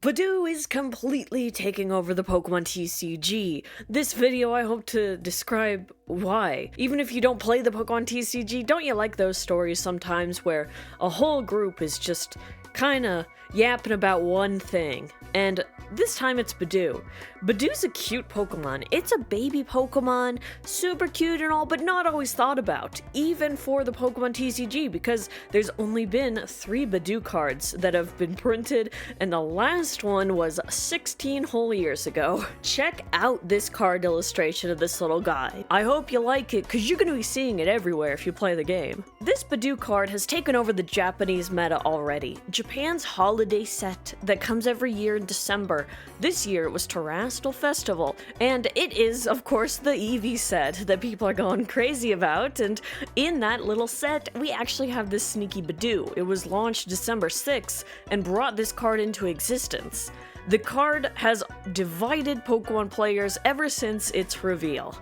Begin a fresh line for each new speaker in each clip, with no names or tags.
Budew is completely taking over the Pokemon TCG. This video I hope to describe why. Even if you don't play the Pokemon TCG, don't you like those stories sometimes where a whole group is just kinda yapping about one thing? And this time it's Budew. Budew's a cute Pokemon. It's a baby Pokemon, super cute and all, but not always thought about, even for the Pokemon TCG, because there's only been 3 Budew cards that have been printed, and the last one was 16 whole years ago. Check out this card illustration of this little guy. I hope you like it, because you're going to be seeing it everywhere if you play the game. This Budew card has taken over the Japanese meta already. Japan's holiday set that comes every year in December. This year it was Terastal Festival, and it is, of course, the Eevee set that people are going crazy about, and in that little set, we actually have this sneaky Budew. It was launched December 6th and brought this card into existence. The card has divided Pokemon players ever since its reveal.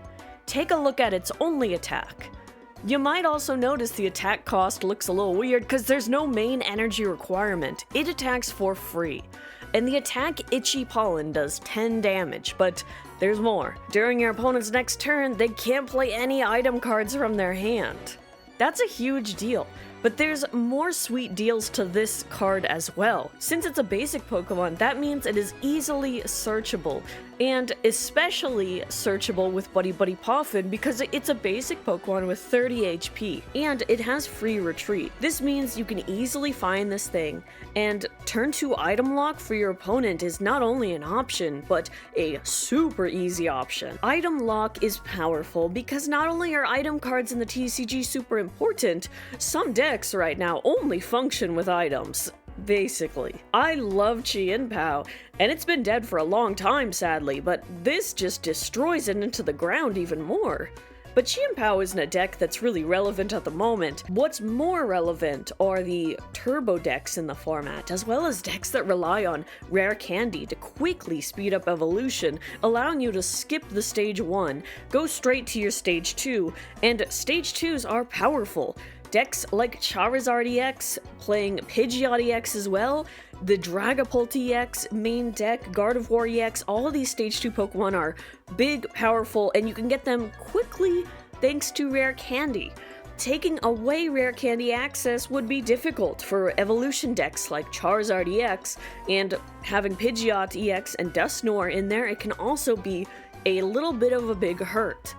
Take a look at its only attack. You might also notice the attack cost looks a little weird because there's no main energy requirement. It attacks for free. And the attack Itchy Pollen does 10 damage, but there's more. During your opponent's next turn, they can't play any item cards from their hand. That's a huge deal. But there's more sweet deals to this card as well. Since it's a basic Pokemon, that means it is easily searchable, and especially searchable with Buddy Buddy Poffin because it's a basic Pokemon with 30 HP, and it has free retreat. This means you can easily find this thing, and turn 2 item lock for your opponent is not only an option, but a super easy option. Item lock is powerful because not only are item cards in the TCG super important, some decks right now only function with items. Basically. I love Chien-Pao, and it's been dead for a long time sadly, but this just destroys it into the ground even more. But Chien-Pao isn't a deck that's really relevant at the moment. What's more relevant are the turbo decks in the format, as well as decks that rely on rare candy to quickly speed up evolution, allowing you to skip the stage 1, go straight to your stage 2, and stage 2s are powerful. Decks like Charizard EX, playing Pidgeot EX as well, the Dragapult EX, main deck, Gardevoir EX, all of these stage 2 Pokemon are big, powerful, and you can get them quickly thanks to rare candy. Taking away rare candy access would be difficult for evolution decks like Charizard EX, and having Pidgeot EX and Dusknoir in there, it can also be a little bit of a big hurt.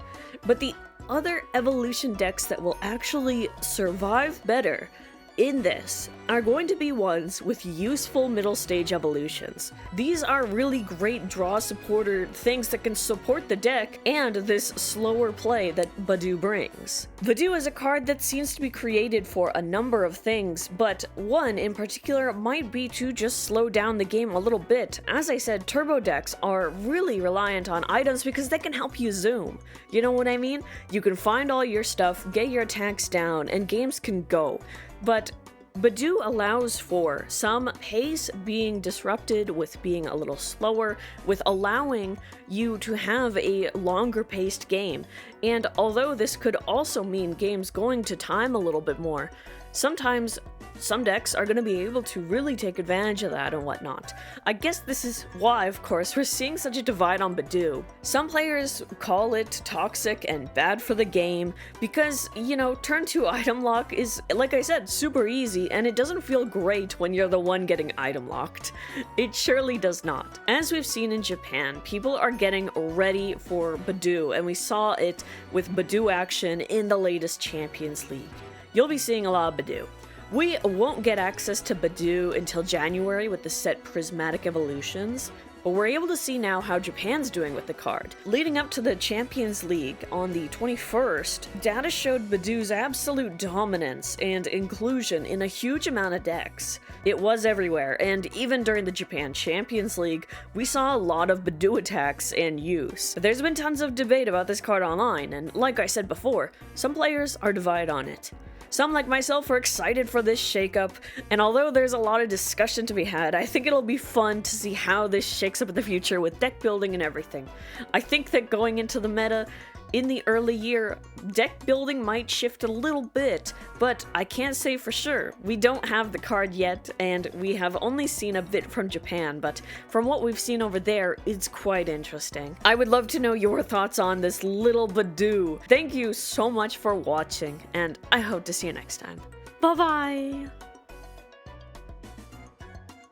But the other evolution decks that will actually survive better in this are going to be ones with useful middle stage evolutions. These are really great draw supporter things that can support the deck and this slower play that Budew brings. Budew is a card that seems to be created for a number of things, but one in particular might be to just slow down the game a little bit. As I said, turbo decks are really reliant on items because they can help you zoom. You know what I mean? You can find all your stuff, get your attacks down, and games can go. But Budew allows for some pace being disrupted with being a little slower, with allowing you to have a longer paced game. And although this could also mean games going to time a little bit more, sometimes some decks are going to be able to really take advantage of that and whatnot. I guess this is why, of course, we're seeing such a divide on Budew. Some players call it toxic and bad for the game because, you know, turn 2 item lock is, like I said, super easy, and it doesn't feel great when you're the one getting item locked. It surely does not. As we've seen in Japan, people are getting ready for Budew, and we saw it with Budew action in the latest Champions League. You'll be seeing a lot of Budew. We won't get access to Budew until January with the set Prismatic Evolutions, but we're able to see now how Japan's doing with the card. Leading up to the Champions League on the 21st, data showed Budew's absolute dominance and inclusion in a huge amount of decks. It was everywhere, and even during the Japan Champions League, we saw a lot of Budew attacks and use. There's been tons of debate about this card online, and like I said before, some players are divided on it. Some, like myself, are excited for this shakeup, and although there's a lot of discussion to be had, I think it'll be fun to see how this shakes up in the future with deck building and everything. I think that going into the meta, in the early year, deck building might shift a little bit, but I can't say for sure. We don't have the card yet, and we have only seen a bit from Japan, but from what we've seen over there, it's quite interesting. I would love to know your thoughts on this little Budew. Thank you so much for watching, and I hope to see you next time. Bye-bye!